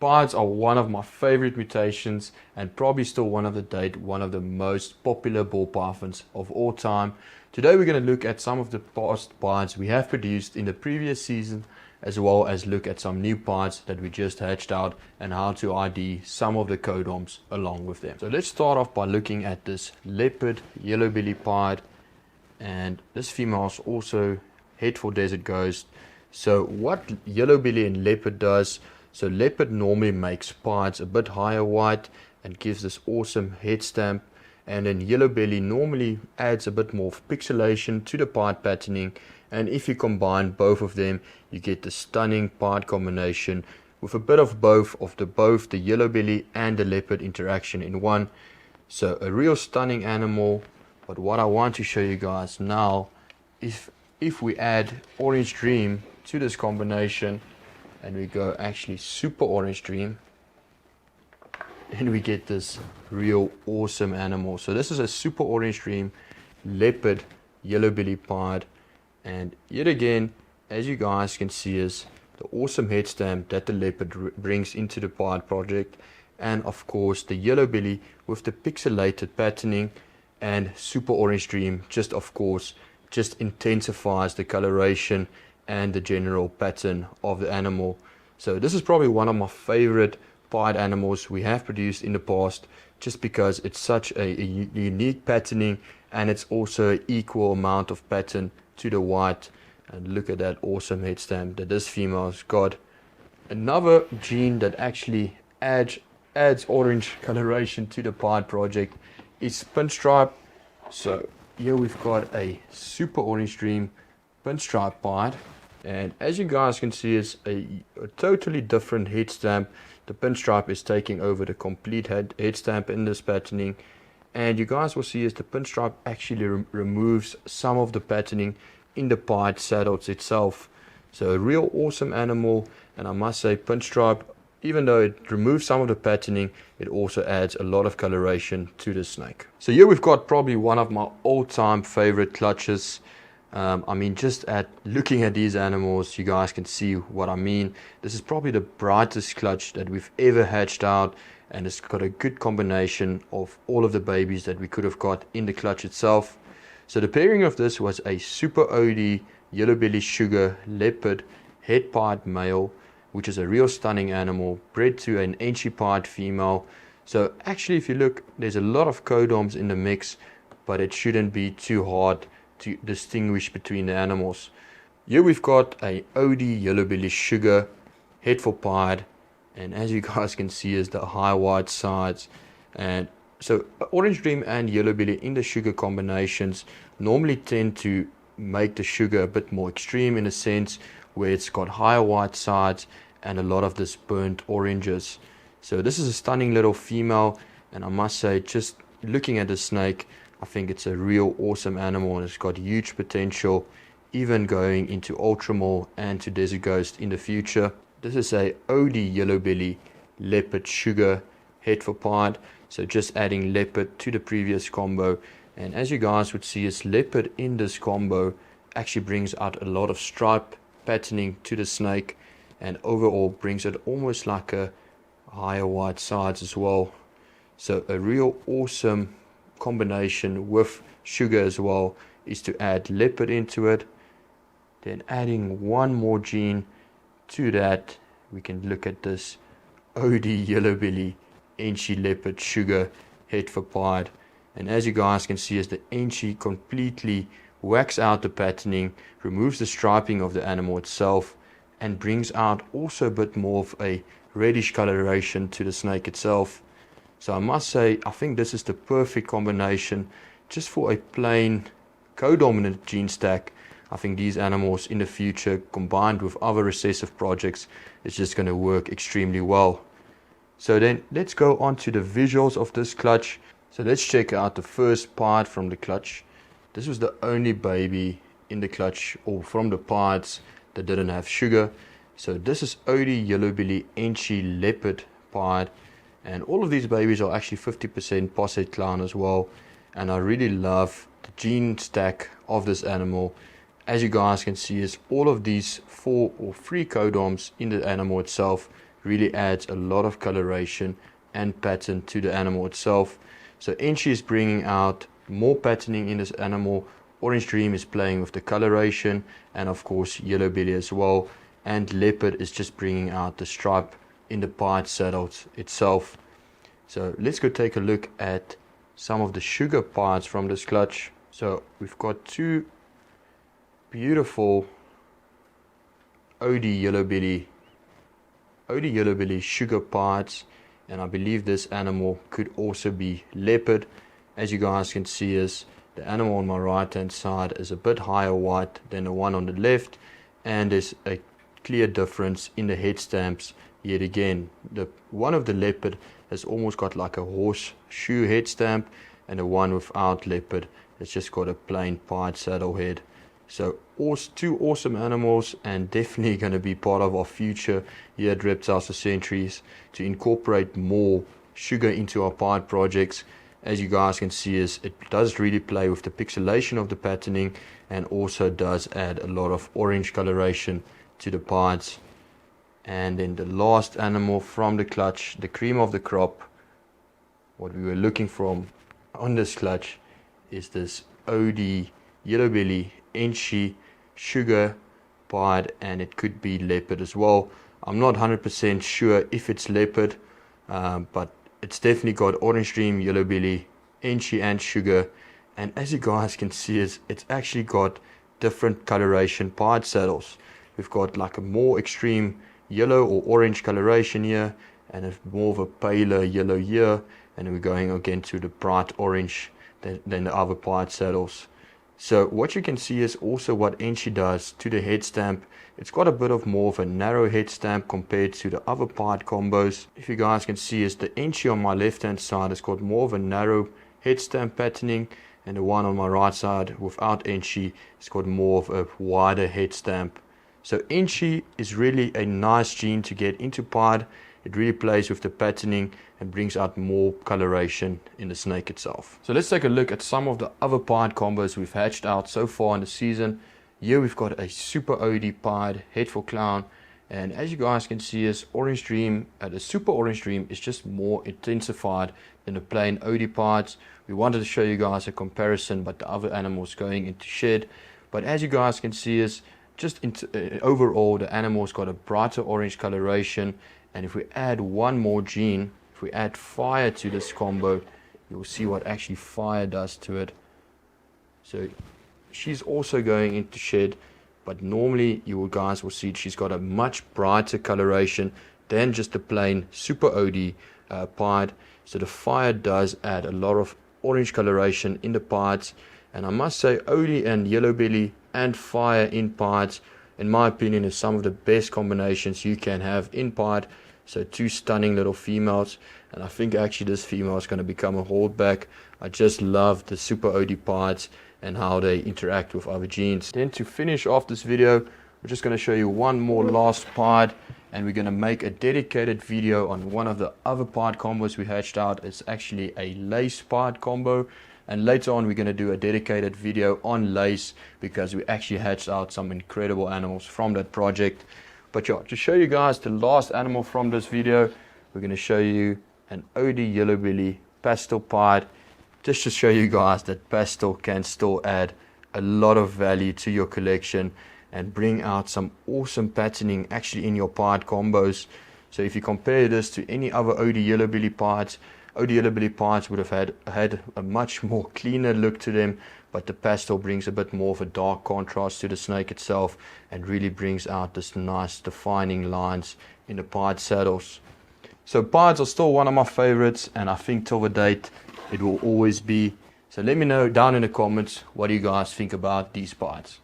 Pieds are one of my favorite mutations and probably still one of the most popular ball pythons of all time. Today we're going to look at some of the past pieds we have produced in the previous season, as well as look at some new pieds that we just hatched out and how to ID some of the codoms along with them. So let's start off by looking at this Leopard yellow belly pied, and this female is also head for desert ghost. So what yellow belly and leopard does, so leopard normally makes pieds a bit higher white and gives this awesome head stamp, and then yellow belly normally adds a bit more pixelation to the pied patterning, and if you combine both of them you get the stunning pied combination with a bit of both the yellow belly and the leopard interaction in one. So a real stunning animal. But what I want to show you guys now is if we add Orange Dream to this combination and we go actually super Orange Dream, and we get this real awesome animal. So this is a super Orange Dream leopard yellow belly pied, and yet again, as you guys can see, is the awesome head stamp that the leopard brings into the pied project, and of course the yellow belly with the pixelated patterning, and super Orange Dream just intensifies the coloration and the general pattern of the animal. So this is probably one of my favorite pied animals we have produced in the past, just because it's such a unique patterning, and it's also an equal amount of pattern to the white. And look at that awesome head stamp that this female's got. Another gene that actually adds orange coloration to the pied project is pinstripe. So here we've got a super Orange Dream pinstripe pied, and as you guys can see, it's a totally different head stamp. The pinstripe is taking over the complete head stamp in this patterning, and you guys will see as the pinstripe actually removes some of the patterning in the pied saddles itself. So a real awesome animal, and I must say pinstripe, even though it removes some of the patterning, it also adds a lot of coloration to the snake. So here we've got probably one of my all-time favorite clutches. I mean, just at looking at these animals, you guys can see what I mean. This is probably the brightest clutch that we've ever hatched out, and it's got a good combination of all of the babies that we could have got in the clutch itself. So the pairing of this was a super OD yellow belly sugar leopard head pied male, which is a real stunning animal, bred to an ancient pied female. So actually, if you look, there's a lot of codoms in the mix, but it shouldn't be too hard to distinguish between the animals. Here we've got a OD yellow belly sugar head for pied, and as you guys can see is the high white sides. And so Orange Dream and yellow belly in the sugar combinations normally tend to make the sugar a bit more extreme, in a sense where it's got higher white sides and a lot of this burnt oranges. So this is a stunning little female, and I must say, just looking at the snake, I think it's a real awesome animal, and it's got huge potential, even going into Ultramall and to Desert Ghost in the future. This is a OD yellow belly leopard sugar head for pied, so just adding leopard to the previous combo. And as you guys would see, is leopard in this combo actually brings out a lot of stripe patterning to the snake, and overall brings it almost like a higher white sides as well. So a real awesome combination with sugar as well is to add leopard into it, then adding one more gene to that, we can look at this OD yellow belly Enchi leopard sugar head for pied. And as you guys can see, as the Enchi completely wax out the patterning, removes the striping of the animal itself, and brings out also a bit more of a reddish coloration to the snake itself. So I must say, I think this is the perfect combination just for a plain codominant gene stack. I think these animals in the future, combined with other recessive projects, is just going to work extremely well. So then let's go on to the visuals of this clutch. So let's check out the first pied from the clutch. This was the only baby in the clutch, or from the pieds, that didn't have sugar. So this is OD yellow belly Enchi leopard pied, and all of these babies are actually 50% posset clown as well. And I really love the gene stack of this animal. As you guys can see, is all of these 4 or 3 codoms in the animal itself really adds a lot of coloration and pattern to the animal itself. So Enchi is bringing out more patterning in this animal. Orange Dream is playing with the coloration, and of course Yellow Belly as well. And Leopard is just bringing out the stripe in the pied saddles itself. So let's go take a look at some of the sugar pieds from this clutch. So we've got two beautiful OD Yellow Belly sugar pieds, and I believe this animal could also be Leopard. As you guys can see, is the animal on my right hand side is a bit higher white than the one on the left, and there's a clear difference in the head stamps yet again. The one of the Leopard has almost got like a horseshoe head stamp, and the one without Leopard has just got a plain pied saddle head. So two awesome animals, and definitely going to be part of our future here at Reptiles for Centuries to incorporate more sugar into our pied projects. As you guys can see, is it does really play with the pixelation of the patterning, and also does add a lot of orange coloration to the pieds. And then the last animal from the clutch, the cream of the crop, what we were looking from on this clutch, is this OD Yellow Belly Enchi sugar pied, and it could be Leopard as well. I'm not 100% sure if it's Leopard, but it's definitely got Orange Dream, Yellow Belly, Enchi and sugar. And as you guys can see, it's actually got different coloration pied saddles. We've got like a more extreme yellow or orange coloration here, and it's more of a paler yellow here, and we're going again to the bright orange than the other pied saddles. So what you can see is also what Enchi does to the head stamp. It's got a bit of more of a narrow head stamp compared to the other pied combos. If you guys can see, is the Enchi on my left hand side has got more of a narrow head stamp patterning, and the one on my right side without Enchi has got more of a wider head stamp. So Enchi is really a nice gene to get into pied. It really plays with the patterning and brings out more coloration in the snake itself. So let's take a look at some of the other pied combos we've hatched out so far in the season. Here we've got a super OD pied head for clown, and as you guys can see, is Orange Dream, the super Orange Dream is just more intensified than the plain OD pieds. We wanted to show you guys a comparison, but the other animals going into shed. But as you guys can see, is just overall the animal's got a brighter orange coloration. And if we add one more gene, if we add fire to this combo, you'll see what actually fire does to it. So she's also going into shed, but normally you guys will see she's got a much brighter coloration than just the plain super OD pied. So the fire does add a lot of orange coloration in the pieds, and I must say OD and Yellow Belly and fire in pieds, in my opinion, is some of the best combinations you can have in pied. So two stunning little females, and I think actually this female is going to become a holdback. I just love the super OD pieds and how they interact with other genes. Then to finish off this video, we're just going to show you one more last pied, and we're going to make a dedicated video on one of the other pied combos we hatched out. It's actually a lace pied combo, and later on we're going to do a dedicated video on lace because we actually hatched out some incredible animals from that project. But yeah, to show you guys the last animal from this video, we're going to show you an OD Yellow Belly pastel pied, just to show you guys that pastel can still add a lot of value to your collection and bring out some awesome patterning actually in your pied combos. So if you compare this to any other OD Yellow Belly pieds, OD Yellow Belly pieds would have had a much more cleaner look to them, but the pastel brings a bit more of a dark contrast to the snake itself and really brings out this nice defining lines in the pied saddles. So pieds are still one of my favorites, and I think till the date it will always be. So let me know down in the comments what do you guys think about these pieds.